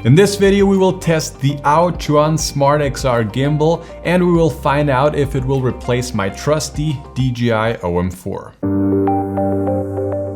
In this video we will test the Aochuan Smart XR Gimbal and we will find out if it will replace my trusty DJI OM4.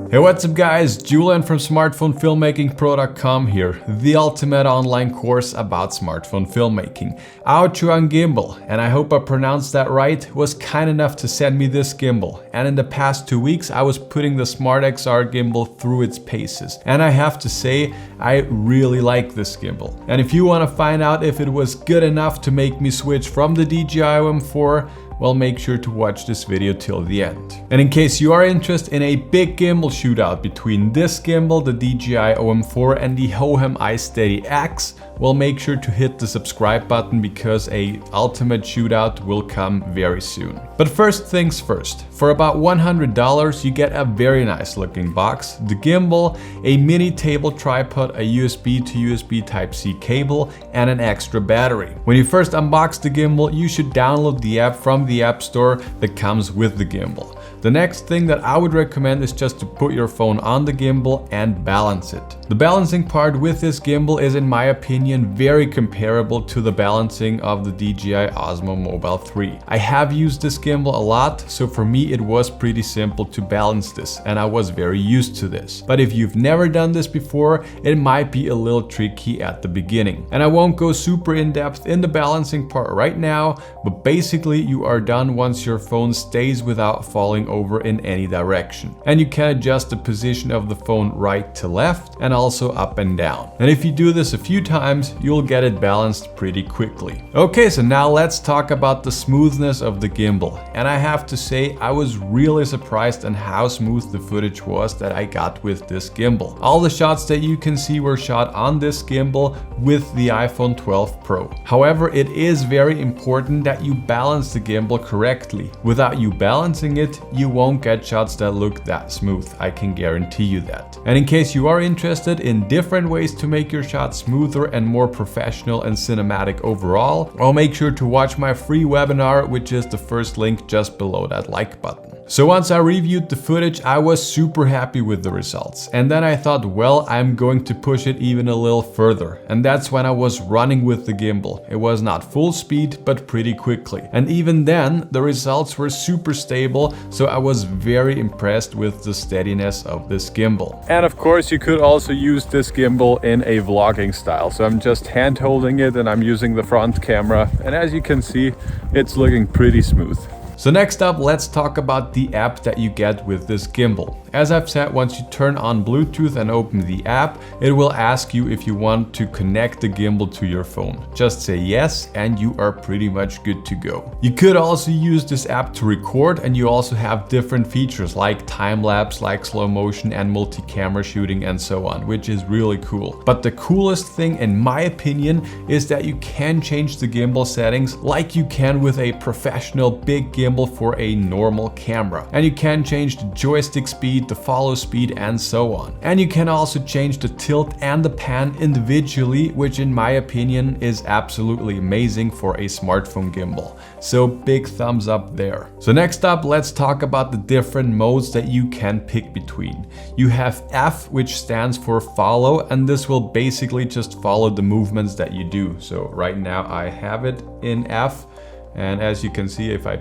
Hey, what's up guys, Julian from smartphonefilmmakingpro.com here, the ultimate online course about smartphone filmmaking. Aochuan Gimbal, and I hope I pronounced that right, was kind enough to send me this gimbal, and in the past 2 weeks I was putting the Smart XR Gimbal through its paces, and I have to say I really like this gimbal. And if you want to find out if it was good enough to make me switch from the DJI OM4, well, make sure to watch this video till the end. And in case you are interested in a big gimbal shootout between this gimbal, the DJI OM4 and the Hohem iSteady-X, well, make sure to hit the subscribe button because a ultimate shootout will come very soon. But first things first, for about $100 you get a very nice looking box, the gimbal, a mini table tripod, a USB to USB Type-C cable and an extra battery. When you first unbox the gimbal, you should download the app from the App Store that comes with the gimbal. The next thing that I would recommend is just to put your phone on the gimbal and balance it. The balancing part with this gimbal is, in my opinion, very comparable to the balancing of the DJI Osmo Mobile 3. I have used this gimbal a lot, so for me it was pretty simple to balance this and I was very used to this. But if you've never done this before, it might be a little tricky at the beginning. And I won't go super in depth in the balancing part right now, but basically you are done once your phone stays without falling over in any direction. And you can adjust the position of the phone right to left and also up and down. And if you do this a few times, you'll get it balanced pretty quickly. Okay, so now let's talk about the smoothness of the gimbal. And I have to say, I was really surprised on how smooth the footage was that I got with this gimbal. All the shots that you can see were shot on this gimbal with the iPhone 12 Pro. However, it is very important that you balance the gimbal correctly. Without you balancing it, you won't get shots that look that smooth, I can guarantee you that. And in case you are interested in different ways to make your shots smoother and more professional and cinematic overall, I'll make sure to watch my free webinar, which is the first link just below that like button. So once I reviewed the footage, I was super happy with the results. And then I thought, well, I'm going to push it even a little further. And that's when I was running with the gimbal. It was not full speed, but pretty quickly. And even then, the results were super stable, so I was very impressed with the steadiness of this gimbal. And of course, you could also use this gimbal in a vlogging style. So I'm just hand holding it and I'm using the front camera. And as you can see, it's looking pretty smooth. So next up, let's talk about the app that you get with this gimbal. As I've said, once you turn on Bluetooth and open the app, it will ask you if you want to connect the gimbal to your phone. Just say yes and you are pretty much good to go. You could also use this app to record, and you also have different features like time-lapse, like slow motion and multi-camera shooting and so on, which is really cool. But the coolest thing in my opinion is that you can change the gimbal settings like you can with a professional big gimbal for a normal camera. And you can change the joystick speed, the follow speed and so on. And you can also change the tilt and the pan individually, which in my opinion is absolutely amazing for a smartphone gimbal. So big thumbs up there. So next up, let's talk about the different modes that you can pick between. You have F, which stands for follow, and this will basically just follow the movements that you do. So right now I have it in F. And as you can see, if I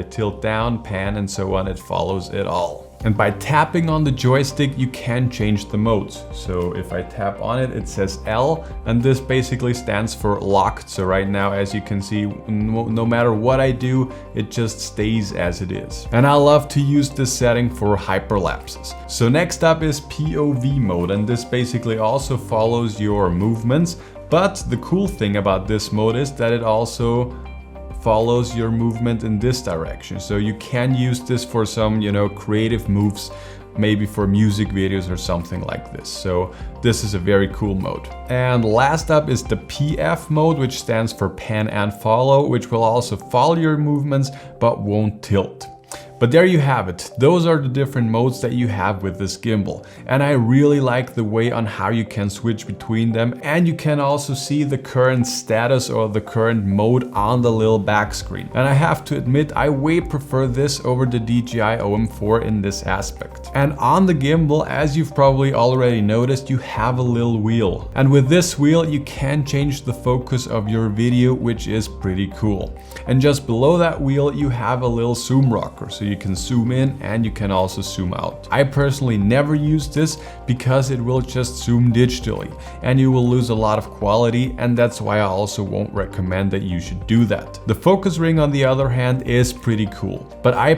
tilt down, pan and so on, it follows it all. And by tapping on the joystick, you can change the modes. So if I tap on it, it says L, and this basically stands for locked. So right now, as you can see, no matter what I do, it just stays as it is. And I love to use this setting for hyperlapses. So next up is POV mode, and this basically also follows your movements. But the cool thing about this mode is that it also follows your movement in this direction. So you can use this for some, creative moves, maybe for music videos or something like this. So this is a very cool mode. And last up is the PF mode, which stands for pan and follow, which will also follow your movements but won't tilt. But there you have it. Those are the different modes that you have with this gimbal. And I really like the way on how you can switch between them, and you can also see the current status or the current mode on the little back screen. And I have to admit, I way prefer this over the DJI OM4 in this aspect. And on the gimbal, as you've probably already noticed, you have a little wheel. And with this wheel, you can change the focus of your video, which is pretty cool. And just below that wheel, you have a little zoom rocker, so you can zoom in and you can also zoom out. I personally never use this because it will just zoom digitally and you will lose a lot of quality, and that's why I also won't recommend that you should do that. The focus ring, on the other hand, is pretty cool, but I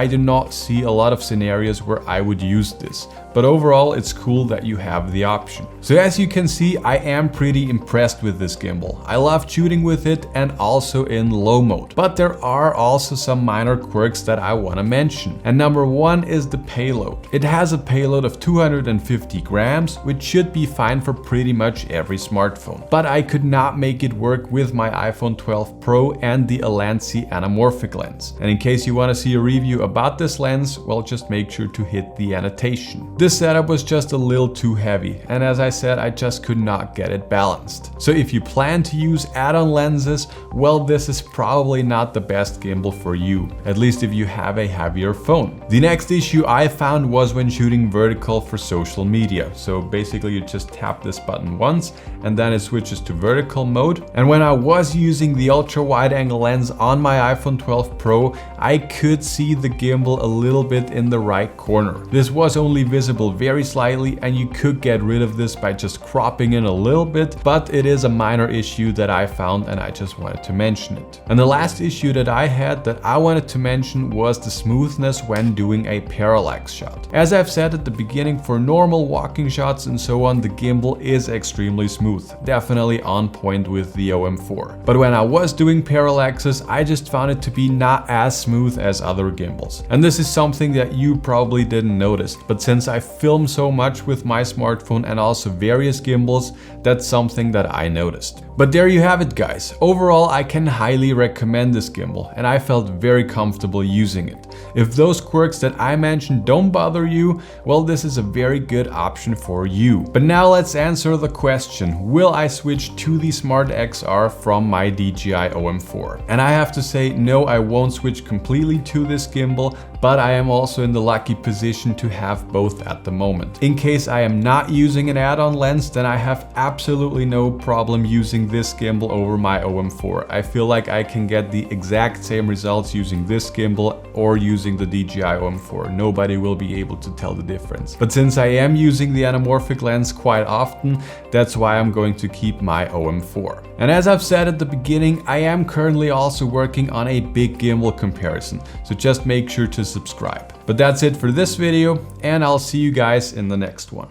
do not see a lot of scenarios where I would use this. But overall, it's cool that you have the option. So as you can see, I am pretty impressed with this gimbal. I love shooting with it and also in low mode. But there are also some minor quirks that I want to mention. And number one is the payload. It has a payload of 250 grams, which should be fine for pretty much every smartphone. But I could not make it work with my iPhone 12 Pro and the Alansi anamorphic lens. And in case you want to see a review about this lens, well, just make sure to hit the annotation. This setup was just a little too heavy, and as I said, I just could not get it balanced. So if you plan to use add-on lenses, well, this is probably not the best gimbal for you, at least if you have a heavier phone. The next issue I found was when shooting vertical for social media. So basically you just tap this button once and then it switches to vertical mode. And when I was using the ultra wide angle lens on my iPhone 12 Pro, I could see the gimbal a little bit in the right corner. This was only visible very slightly, and you could get rid of this by just cropping in a little bit, but it is a minor issue that I found and I just wanted to mention it. And the last issue that I had that I wanted to mention was the smoothness when doing a parallax shot. As I've said at the beginning, for normal walking shots and so on, the gimbal is extremely smooth, definitely on point with the OM4. But when I was doing parallaxes, I just found it to be not as smooth as other gimbals. And this is something that you probably didn't notice, but since I film so much with my smartphone and also various gimbals, that's something that I noticed. But there you have it, guys. Overall, I can highly recommend this gimbal and I felt very comfortable using it. If those quirks that I mentioned don't bother you, well, this is a very good option for you. But now let's answer the question, will I switch to the Smart XR from my DJI OM4? And I have to say, no, I won't switch completely to this gimbal, but I am also in the lucky position to have both at the moment. In case I am not using an add-on lens, then I have absolutely no problem using this gimbal over my OM4. I feel like I can get the exact same results using this gimbal or using the DJI OM4. Nobody will be able to tell the difference. But since I am using the anamorphic lens quite often, that's why I'm going to keep my OM4. And as I've said at the beginning, I am currently also working on a big gimbal comparison, so just make sure to subscribe. But that's it for this video, and I'll see you guys in the next one.